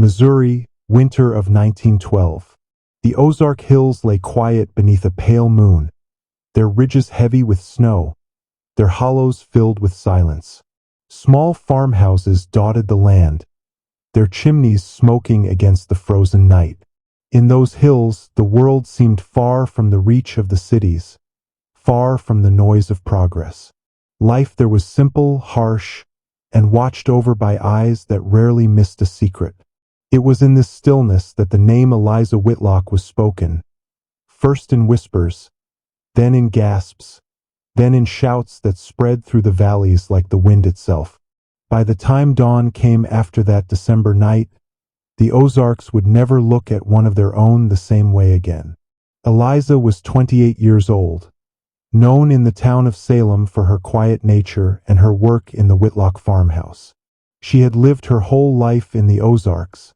Missouri, winter of 1912. The Ozark Hills lay quiet beneath a pale moon, their ridges heavy with snow, their hollows filled with silence. Small farmhouses dotted the land, their chimneys smoking against the frozen night. In those hills, the world seemed far from the reach of the cities, far from the noise of progress. Life there was simple, harsh, and watched over by eyes that rarely missed a secret. It was in this stillness that the name Eliza Whitlock was spoken, first in whispers, then in gasps, then in shouts that spread through the valleys like the wind itself. By the time dawn came after that December night, the Ozarks would never look at one of their own the same way again. Eliza was 28 years old, known in the town of Salem for her quiet nature and her work in the Whitlock farmhouse. She had lived her whole life in the Ozarks,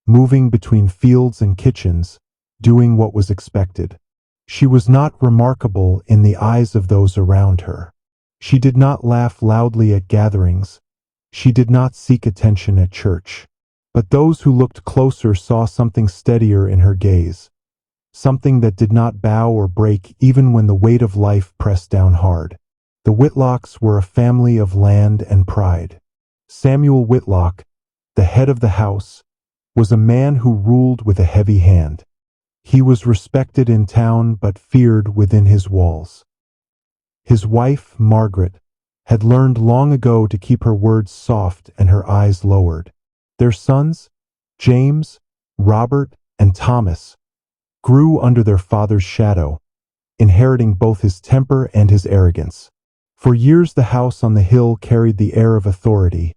moving between fields and kitchens, doing what was expected. She was not remarkable in the eyes of those around her. She did not laugh loudly at gatherings. She did not seek attention at church. But those who looked closer saw something steadier in her gaze, something that did not bow or break even when the weight of life pressed down hard. The Whitlocks were a family of land and pride. Samuel Whitlock, the head of the house, was a man who ruled with a heavy hand. He was respected in town but feared within his walls. His wife, Margaret, had learned long ago to keep her words soft and her eyes lowered. Their sons, James, Robert, and Thomas, grew under their father's shadow, inheriting both his temper and his arrogance. For years the house on the hill carried the air of authority,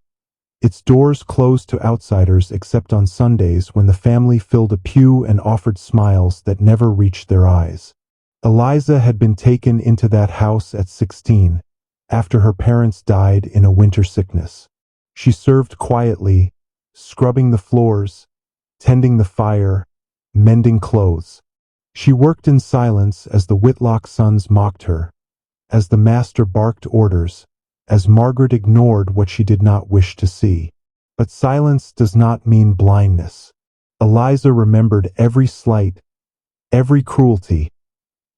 its doors closed to outsiders except on Sundays when the family filled a pew and offered smiles that never reached their eyes. Eliza had been taken into that house at 16, after her parents died in a winter sickness. She served quietly, scrubbing the floors, tending the fire, mending clothes. She worked in silence as the Whitlock sons mocked her, as the master barked orders, as Margaret ignored what she did not wish to see. But silence does not mean blindness. Eliza remembered every slight, every cruelty,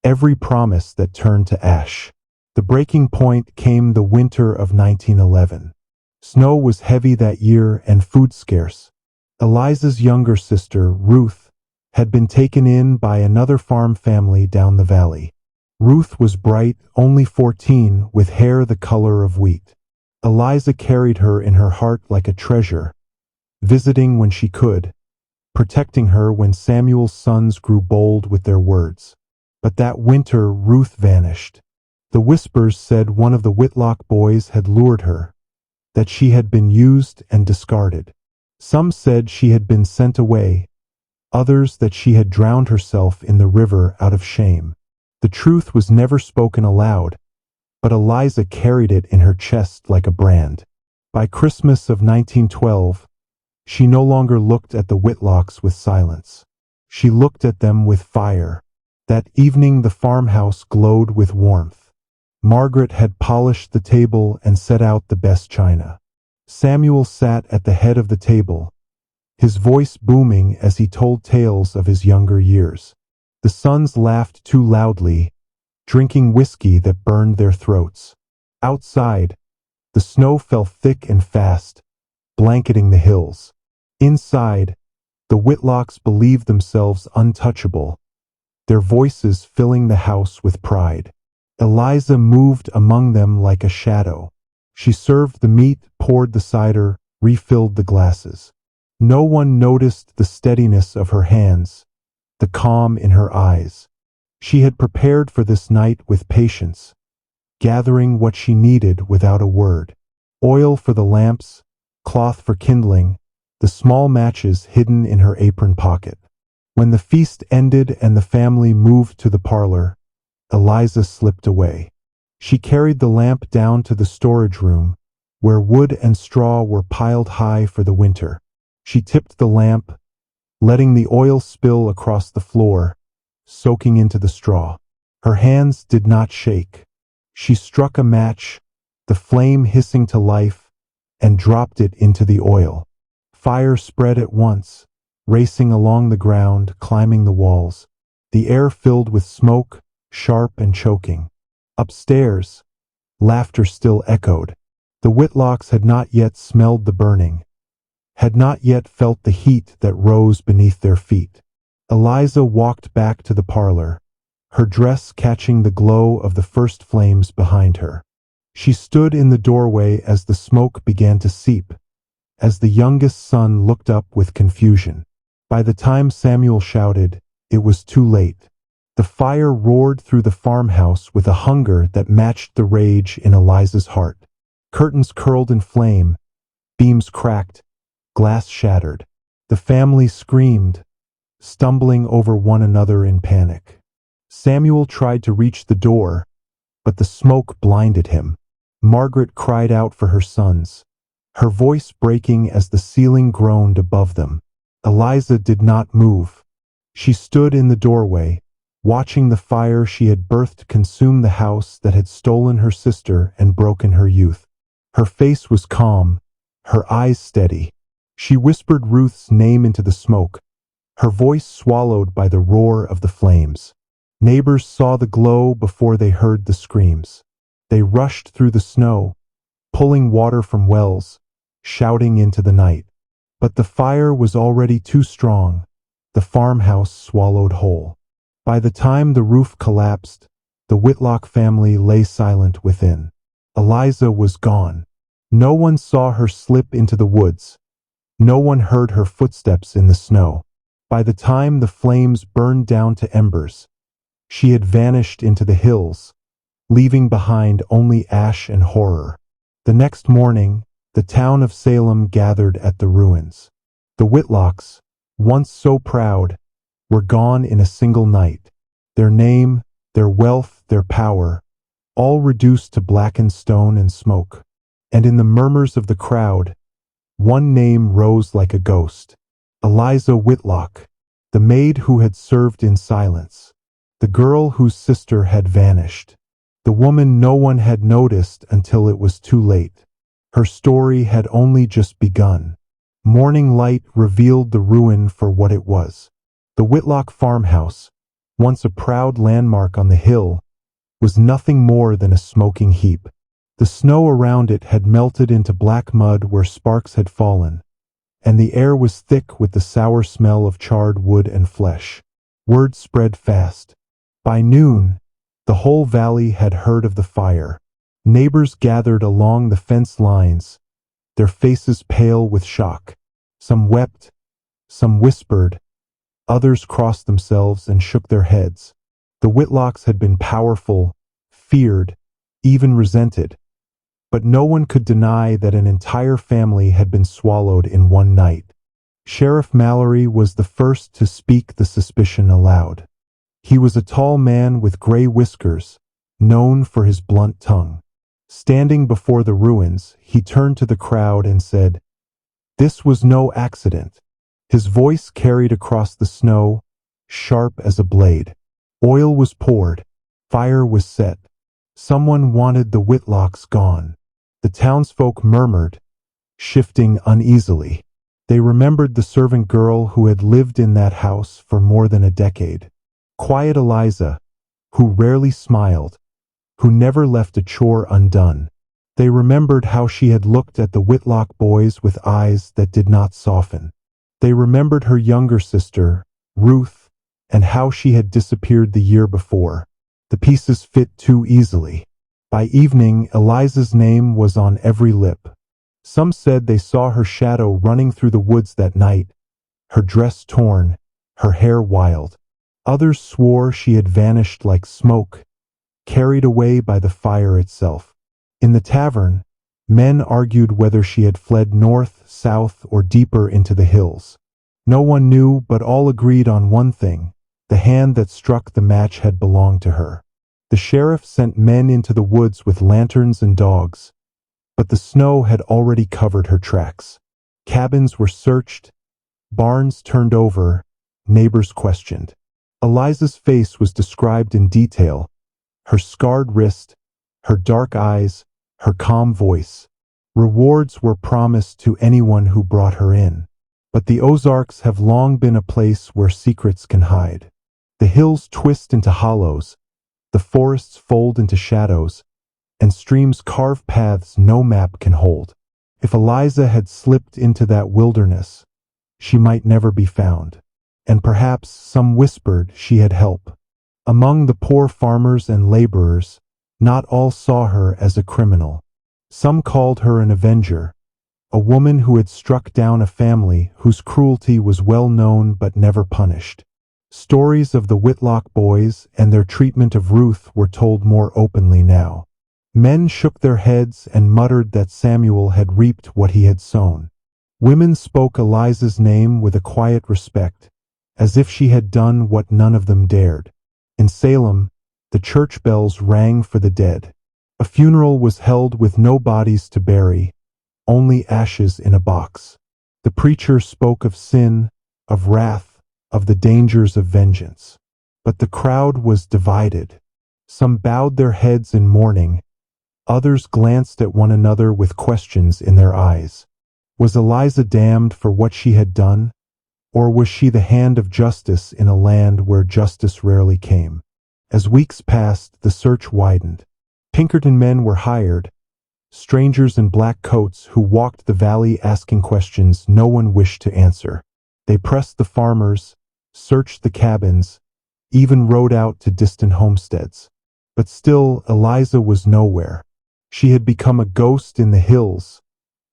every promise that turned to ash. The breaking point came the winter of 1911. Snow was heavy that year and food scarce. Eliza's younger sister, Ruth, had been taken in by another farm family down the valley. Ruth was bright, only 14, with hair the color of wheat. Eliza carried her in her heart like a treasure, visiting when she could, protecting her when Samuel's sons grew bold with their words. But that winter Ruth vanished. The whispers said one of the Whitlock boys had lured her, that she had been used and discarded. Some said she had been sent away, others that she had drowned herself in the river out of shame. The truth was never spoken aloud, but Eliza carried it in her chest like a brand. By Christmas of 1912, she no longer looked at the Whitlocks with silence. She looked at them with fire. That evening the farmhouse glowed with warmth. Margaret had polished the table and set out the best china. Samuel sat at the head of the table, his voice booming as he told tales of his younger years. The sons laughed too loudly, drinking whiskey that burned their throats. Outside, the snow fell thick and fast, blanketing the hills. Inside, the Whitlocks believed themselves untouchable, their voices filling the house with pride. Eliza moved among them like a shadow. She served the meat, poured the cider, refilled the glasses. No one noticed the steadiness of her hands, the calm in her eyes. She had prepared for this night with patience, gathering what she needed without a word. Oil for the lamps, cloth for kindling, the small matches hidden in her apron pocket. When the feast ended and the family moved to the parlor, Eliza slipped away. She carried the lamp down to the storage room, where wood and straw were piled high for the winter. She tipped the lamp, letting the oil spill across the floor, soaking into the straw. Her hands did not shake. She struck a match, the flame hissing to life, and dropped it into the oil. Fire spread at once, racing along the ground, climbing the walls. The air filled with smoke, sharp and choking. Upstairs, laughter still echoed. The Whitlocks had not yet smelled the burning, had not yet felt the heat that rose beneath their feet. Eliza walked back to the parlor, her dress catching the glow of the first flames behind her. She stood in the doorway as the smoke began to seep, as the youngest son looked up with confusion. By the time Samuel shouted, it was too late. The fire roared through the farmhouse with a hunger that matched the rage in Eliza's heart. Curtains curled in flame, beams cracked, glass shattered. The family screamed, stumbling over one another in panic. Samuel tried to reach the door, but the smoke blinded him. Margaret cried out for her sons, her voice breaking as the ceiling groaned above them. Eliza did not move. She stood in the doorway, watching the fire she had birthed consume the house that had stolen her sister and broken her youth. Her face was calm, her eyes steady. She whispered Ruth's name into the smoke, her voice swallowed by the roar of the flames. Neighbors saw the glow before they heard the screams. They rushed through the snow, pulling water from wells, shouting into the night. But the fire was already too strong, the farmhouse swallowed whole. By the time the roof collapsed, the Whitlock family lay silent within. Eliza was gone. No one saw her slip into the woods. No one heard her footsteps in the snow. By the time the flames burned down to embers, she had vanished into the hills, leaving behind only ash and horror. The next morning, the town of Salem gathered at the ruins. The Whitlocks, once so proud, were gone in a single night. Their name, their wealth, their power, all reduced to blackened stone and smoke. And in the murmurs of the crowd, one name rose like a ghost. Eliza Whitlock, the maid who had served in silence, the girl whose sister had vanished, the woman no one had noticed until it was too late. Her story had only just begun. Morning light revealed the ruin for what it was. The Whitlock farmhouse, once a proud landmark on the hill, was nothing more than a smoking heap. The snow around it had melted into black mud where sparks had fallen, and the air was thick with the sour smell of charred wood and flesh. Word spread fast. By noon, the whole valley had heard of the fire. Neighbors gathered along the fence lines, their faces pale with shock. Some wept, some whispered, others crossed themselves and shook their heads. The Whitlocks had been powerful, feared, even resented. But no one could deny that an entire family had been swallowed in one night. Sheriff Mallory was the first to speak the suspicion aloud. He was a tall man with gray whiskers, known for his blunt tongue. Standing before the ruins, he turned to the crowd and said, "This was no accident." His voice carried across the snow, sharp as a blade. Oil was poured, fire was set. Someone wanted the Whitlocks gone. The townsfolk murmured, shifting uneasily. They remembered the servant girl who had lived in that house for more than a decade. Quiet Eliza, who rarely smiled, who never left a chore undone. They remembered how she had looked at the Whitlock boys with eyes that did not soften. They remembered her younger sister, Ruth, and how she had disappeared the year before. The pieces fit too easily. By evening, Eliza's name was on every lip. Some said they saw her shadow running through the woods that night, her dress torn, her hair wild. Others swore she had vanished like smoke, carried away by the fire itself. In the tavern, men argued whether she had fled north, south, or deeper into the hills. No one knew, but all agreed on one thing: the hand that struck the match had belonged to her. The sheriff sent men into the woods with lanterns and dogs, but the snow had already covered her tracks. Cabins were searched, barns turned over, neighbors questioned. Eliza's face was described in detail: her scarred wrist, her dark eyes, her calm voice. Rewards were promised to anyone who brought her in. But the Ozarks have long been a place where secrets can hide. The hills twist into hollows, the forests fold into shadows, and streams carve paths no map can hold. If Eliza had slipped into that wilderness, she might never be found. And perhaps some whispered she had help. Among the poor farmers and laborers, not all saw her as a criminal. Some called her an avenger, a woman who had struck down a family whose cruelty was well known but never punished. Stories of the Whitlock boys and their treatment of Ruth were told more openly now. Men shook their heads and muttered that Samuel had reaped what he had sown. Women spoke Eliza's name with a quiet respect, as if she had done what none of them dared. In Salem, the church bells rang for the dead. A funeral was held with no bodies to bury, only ashes in a box. The preacher spoke of sin, of wrath, of the dangers of vengeance. But the crowd was divided. Some bowed their heads in mourning. Others glanced at one another with questions in their eyes. Was Eliza damned for what she had done? Or was she the hand of justice in a land where justice rarely came? As weeks passed, the search widened. Pinkerton men were hired, strangers in black coats who walked the valley asking questions no one wished to answer. They pressed the farmers, searched the cabins, even rode out to distant homesteads. But still, Eliza was nowhere. She had become a ghost in the hills,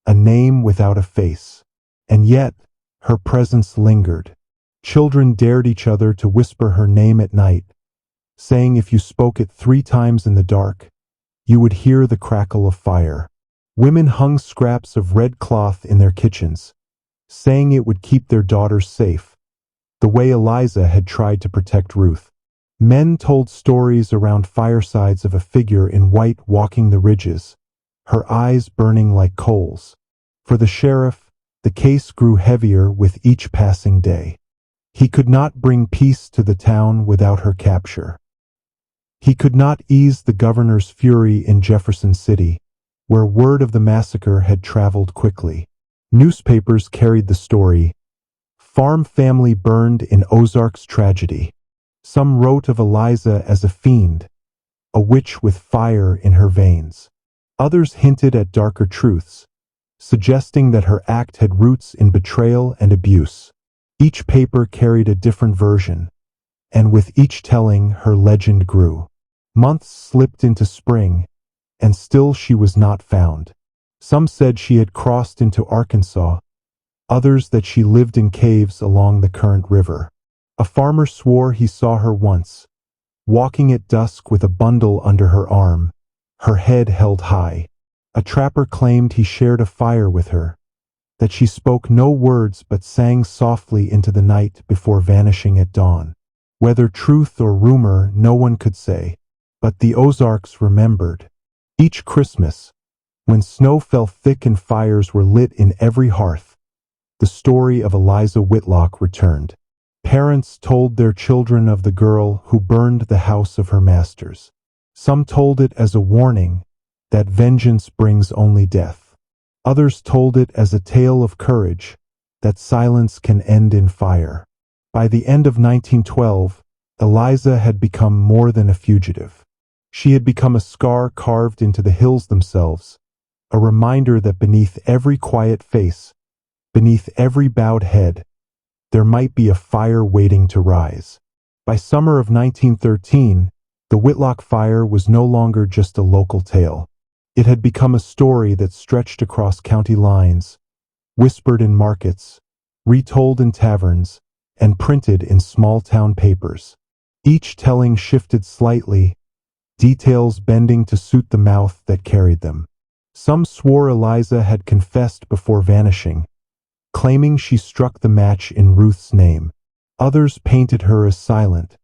a name without a face. And yet, her presence lingered. Children dared each other to whisper her name at night, saying if you spoke it 3 times in the dark, you would hear the crackle of fire. Women hung scraps of red cloth in their kitchens, saying it would keep their daughters safe, the way Eliza had tried to protect Ruth. Men told stories around firesides of a figure in white walking the ridges, her eyes burning like coals. For the sheriff, the case grew heavier with each passing day. He could not bring peace to the town without her capture. He could not ease the governor's fury in Jefferson City, where word of the massacre had traveled quickly. Newspapers carried the story, "Farm family burned in Ozarks tragedy." Some wrote of Eliza as a fiend, a witch with fire in her veins. Others hinted at darker truths, suggesting that her act had roots in betrayal and abuse. Each paper carried a different version, and with each telling, her legend grew. Months slipped into spring, and still she was not found. Some said she had crossed into Arkansas, others that she lived in caves along the Current River. A farmer swore he saw her once, walking at dusk with a bundle under her arm, her head held high. A trapper claimed he shared a fire with her, that she spoke no words but sang softly into the night before vanishing at dawn. Whether truth or rumor, no one could say. But the Ozarks remembered. Each Christmas, when snow fell thick and fires were lit in every hearth, the story of Eliza Whitlock returned. Parents told their children of the girl who burned the house of her masters. Some told it as a warning that vengeance brings only death. Others told it as a tale of courage, that silence can end in fire. By the end of 1912, Eliza had become more than a fugitive. She had become a scar carved into the hills themselves, a reminder that beneath every quiet face, beneath every bowed head, there might be a fire waiting to rise. By summer of 1913, the Whitlock fire was no longer just a local tale. It had become a story that stretched across county lines, whispered in markets, retold in taverns, and printed in small-town papers. Each telling shifted slightly, details bending to suit the mouth that carried them. Some swore Eliza had confessed before vanishing, claiming she struck the match in Ruth's name. Others painted her as silent,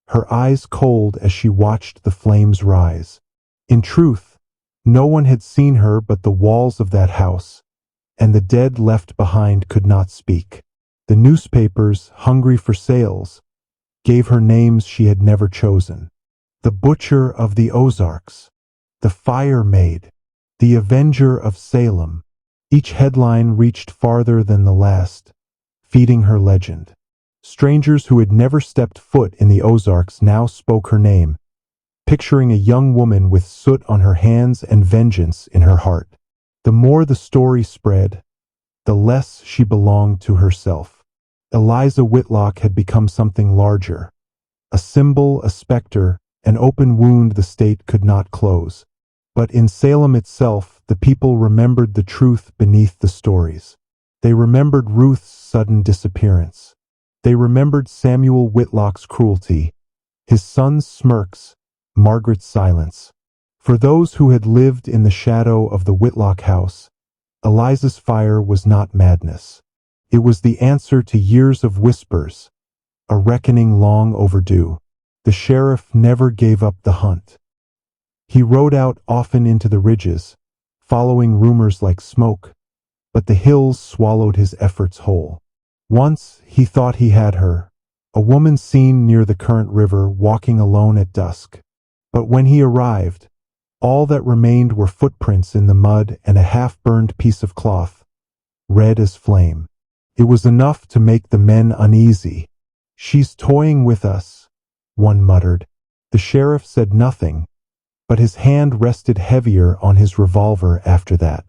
her eyes cold as she watched the flames rise. In truth, no one had seen her but the walls of that house, and the dead left behind could not speak. The newspapers, hungry for sales, gave her names she had never chosen. The Butcher of the Ozarks, the Fire Maid, the Avenger of Salem. Each headline reached farther than the last, feeding her legend. Strangers who had never stepped foot in the Ozarks now spoke her name, picturing a young woman with soot on her hands and vengeance in her heart. The more the story spread, the less she belonged to herself. Eliza Whitlock had become something larger, a symbol, a specter, an open wound the state could not close. But in Salem itself, the people remembered the truth beneath the stories. They remembered Ruth's sudden disappearance. They remembered Samuel Whitlock's cruelty, his son's smirks, Margaret's silence. For those who had lived in the shadow of the Whitlock house, Eliza's fire was not madness. It was the answer to years of whispers, a reckoning long overdue. The sheriff never gave up the hunt. He rode out often into the ridges, following rumors like smoke, but the hills swallowed his efforts whole. Once he thought he had her, a woman seen near the current river walking alone at dusk. But when he arrived, all that remained were footprints in the mud and a half-burned piece of cloth, red as flame. It was enough to make the men uneasy. "She's toying with us," one muttered. The sheriff said nothing, but his hand rested heavier on his revolver after that.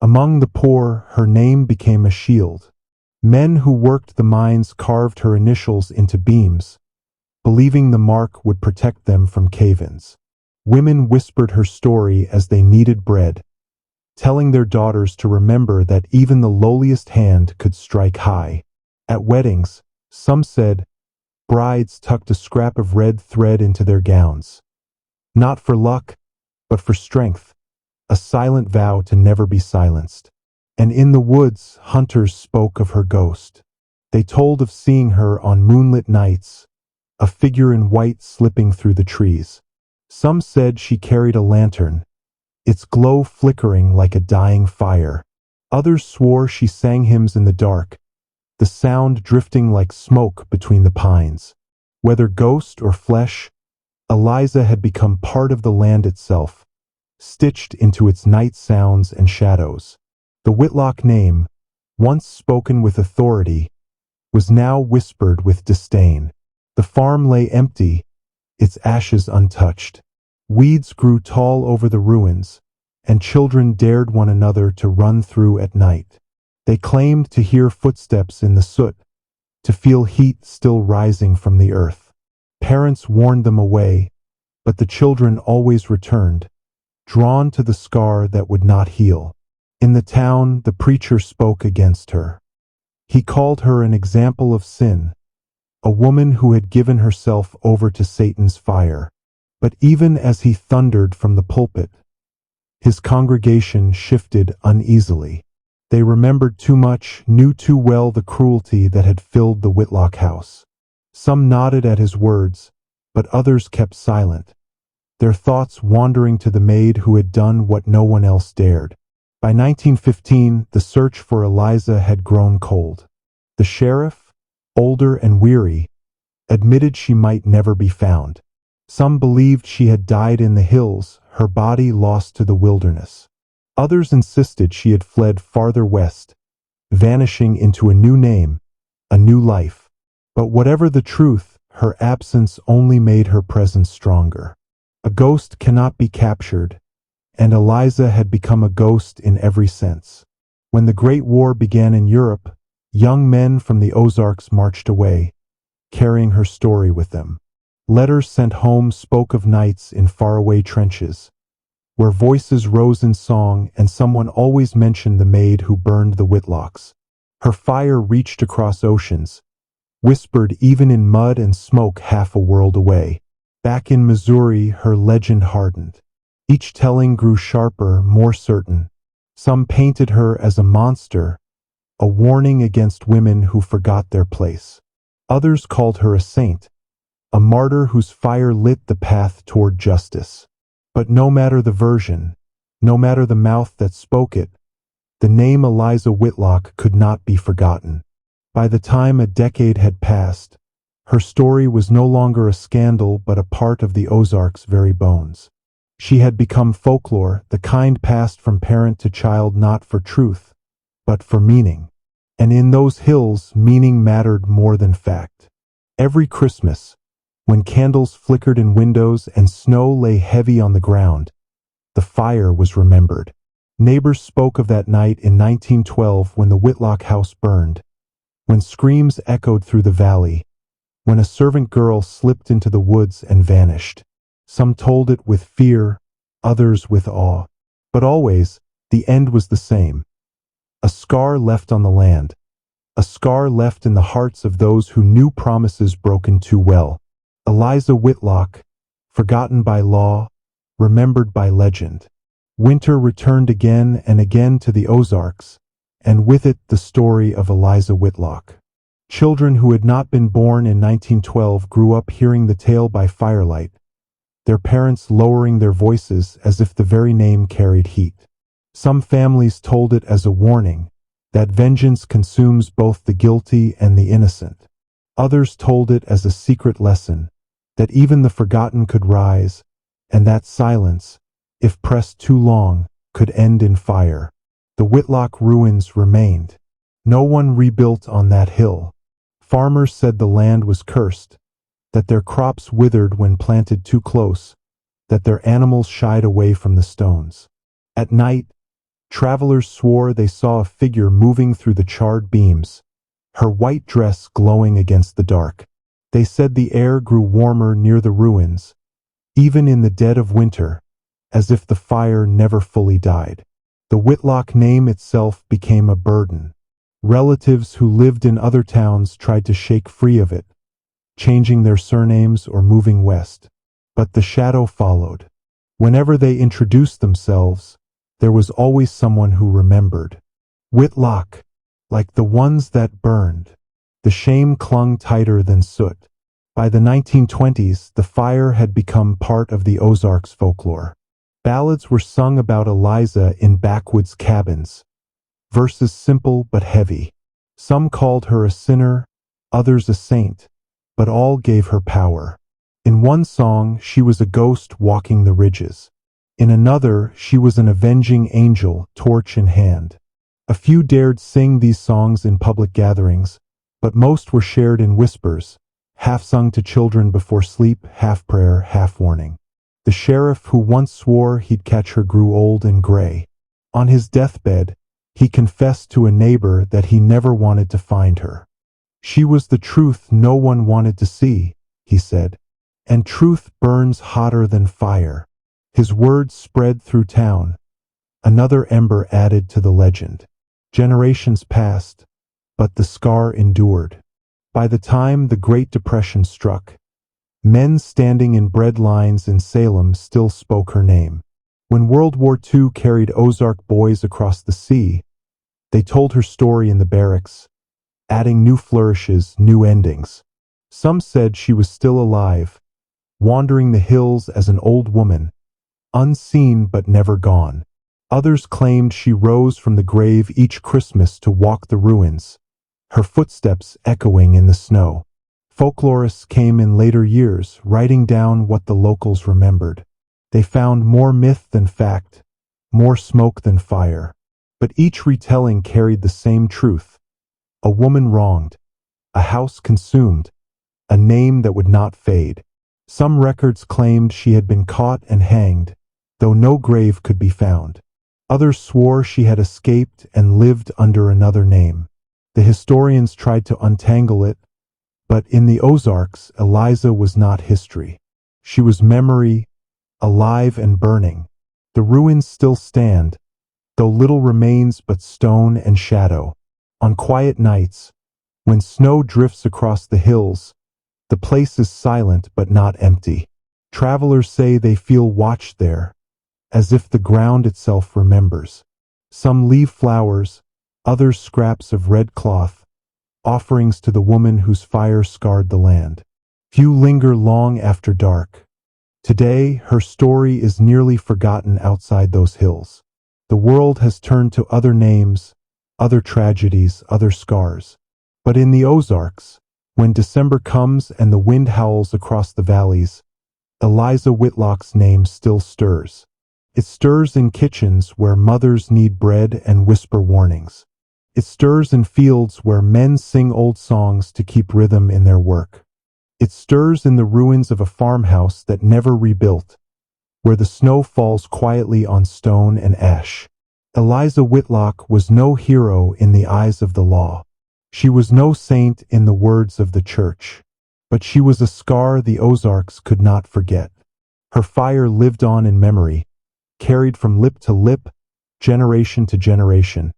Among the poor, her name became a shield. Men who worked the mines carved her initials into beams, believing the mark would protect them from cave-ins. Women whispered her story as they kneaded bread, telling their daughters to remember that even the lowliest hand could strike high. At weddings, some said, brides tucked a scrap of red thread into their gowns. Not for luck, but for strength, a silent vow to never be silenced. And in the woods, hunters spoke of her ghost. They told of seeing her on moonlit nights, a figure in white slipping through the trees. Some said she carried a lantern, its glow flickering like a dying fire. Others swore she sang hymns in the dark, the sound drifting like smoke between the pines. Whether ghost or flesh, Eliza had become part of the land itself, stitched into its night sounds and shadows. The Whitlock name, once spoken with authority, was now whispered with disdain. The farm lay empty, its ashes untouched. Weeds grew tall over the ruins, and children dared one another to run through at night. They claimed to hear footsteps in the soot, to feel heat still rising from the earth. Parents warned them away, but the children always returned, drawn to the scar that would not heal. In the town, the preacher spoke against her. He called her an example of sin, a woman who had given herself over to Satan's fire. But even as he thundered from the pulpit, his congregation shifted uneasily. They remembered too much, knew too well the cruelty that had filled the Whitlock house. Some nodded at his words, but others kept silent, their thoughts wandering to the maid who had done what no one else dared. By 1915, the search for Eliza had grown cold. The sheriff, older and weary, admitted she might never be found. Some believed she had died in the hills, her body lost to the wilderness. Others insisted she had fled farther west, vanishing into a new name, a new life. But whatever the truth, her absence only made her presence stronger. A ghost cannot be captured, and Eliza had become a ghost in every sense. When the Great War began in Europe, young men from the Ozarks marched away, carrying her story with them. Letters sent home spoke of nights in faraway trenches, where voices rose in song and someone always mentioned the maid who burned the Whitlocks. Her fire reached across oceans, whispered even in mud and smoke half a world away. Back in Missouri, her legend hardened. Each telling grew sharper, more certain. Some painted her as a monster, a warning against women who forgot their place. Others called her a saint, a martyr whose fire lit the path toward justice. But no matter the version, no matter the mouth that spoke it, the name Eliza Whitlock could not be forgotten. By the time a decade had passed, her story was no longer a scandal but a part of the Ozarks' very bones. She had become folklore, the kind passed from parent to child not for truth, but for meaning. And in those hills, meaning mattered more than fact. Every Christmas, when candles flickered in windows and snow lay heavy on the ground, the fire was remembered. Neighbors spoke of that night in 1912 when the Whitlock house burned, when screams echoed through the valley, when a servant girl slipped into the woods and vanished. Some told it with fear, others with awe. But always, the end was the same. A scar left on the land, a scar left in the hearts of those who knew promises broken too well. Eliza Whitlock, forgotten by law, remembered by legend. Winter returned again and again to the Ozarks, and with it the story of Eliza Whitlock. Children who had not been born in 1912 grew up hearing the tale by firelight, their parents lowering their voices as if the very name carried heat. Some families told it as a warning that vengeance consumes both the guilty and the innocent. Others told it as a secret lesson that even the forgotten could rise, and that silence, if pressed too long, could end in fire. The Whitlock ruins remained. No one rebuilt on that hill. Farmers said the land was cursed, that their crops withered when planted too close, that their animals shied away from the stones. At night, travelers swore they saw a figure moving through the charred beams, her white dress glowing against the dark. They said the air grew warmer near the ruins, even in the dead of winter, as if the fire never fully died. The Whitlock name itself became a burden. Relatives who lived in other towns tried to shake free of it, changing their surnames or moving west. But the shadow followed. Whenever they introduced themselves, there was always someone who remembered. Whitlock, like the ones that burned. The shame clung tighter than soot. By the 1920s, the fire had become part of the Ozarks folklore. Ballads were sung about Eliza in backwoods cabins, verses simple but heavy. Some called her a sinner, others a saint, but all gave her power. In one song, she was a ghost walking the ridges. In another, she was an avenging angel, torch in hand. A few dared sing these songs in public gatherings, but most were shared in whispers, half sung to children before sleep, half prayer, half warning. The sheriff who once swore he'd catch her grew old and gray. On his deathbed, he confessed to a neighbor that he never wanted to find her. She was the truth no one wanted to see, he said, and truth burns hotter than fire. His words spread through town. Another ember added to the legend. Generations passed, but the scar endured. By the time the Great Depression struck, men standing in bread lines in Salem still spoke her name. When World War II carried Ozark boys across the sea, they told her story in the barracks, adding new flourishes, new endings. Some said she was still alive, wandering the hills as an old woman, unseen but never gone. Others claimed she rose from the grave each Christmas to walk the ruins, her footsteps echoing in the snow. Folklorists came in later years, writing down what the locals remembered. They found more myth than fact, more smoke than fire. But each retelling carried the same truth. A woman wronged, a house consumed, a name that would not fade. Some records claimed she had been caught and hanged, though no grave could be found. Others swore she had escaped and lived under another name. The historians tried to untangle it, but in the Ozarks, Eliza was not history. She was memory, alive and burning. The ruins still stand, though little remains but stone and shadow. On quiet nights, when snow drifts across the hills, the place is silent but not empty. Travelers say they feel watched there, as if the ground itself remembers. Some leave flowers, others scraps of red cloth, offerings to the woman whose fire scarred the land. Few linger long after dark. Today, her story is nearly forgotten outside those hills. The world has turned to other names, other tragedies, other scars. But in the Ozarks, when December comes and the wind howls across the valleys, Eliza Whitlock's name still stirs. It stirs in kitchens where mothers knead bread and whisper warnings. It stirs in fields where men sing old songs to keep rhythm in their work. It stirs in the ruins of a farmhouse that never rebuilt, where the snow falls quietly on stone and ash. Eliza Whitlock was no hero in the eyes of the law. She was no saint in the words of the church. But she was a scar the Ozarks could not forget. Her fire lived on in memory, carried from lip to lip, generation to generation.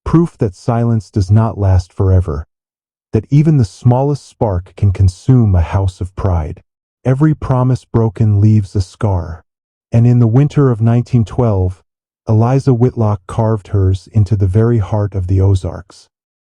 Proof that silence does not last forever, that even the smallest spark can consume a house of pride. Every promise broken leaves a scar. And in the winter of 1912, Eliza Whitlock carved hers into the very heart of the Ozarks.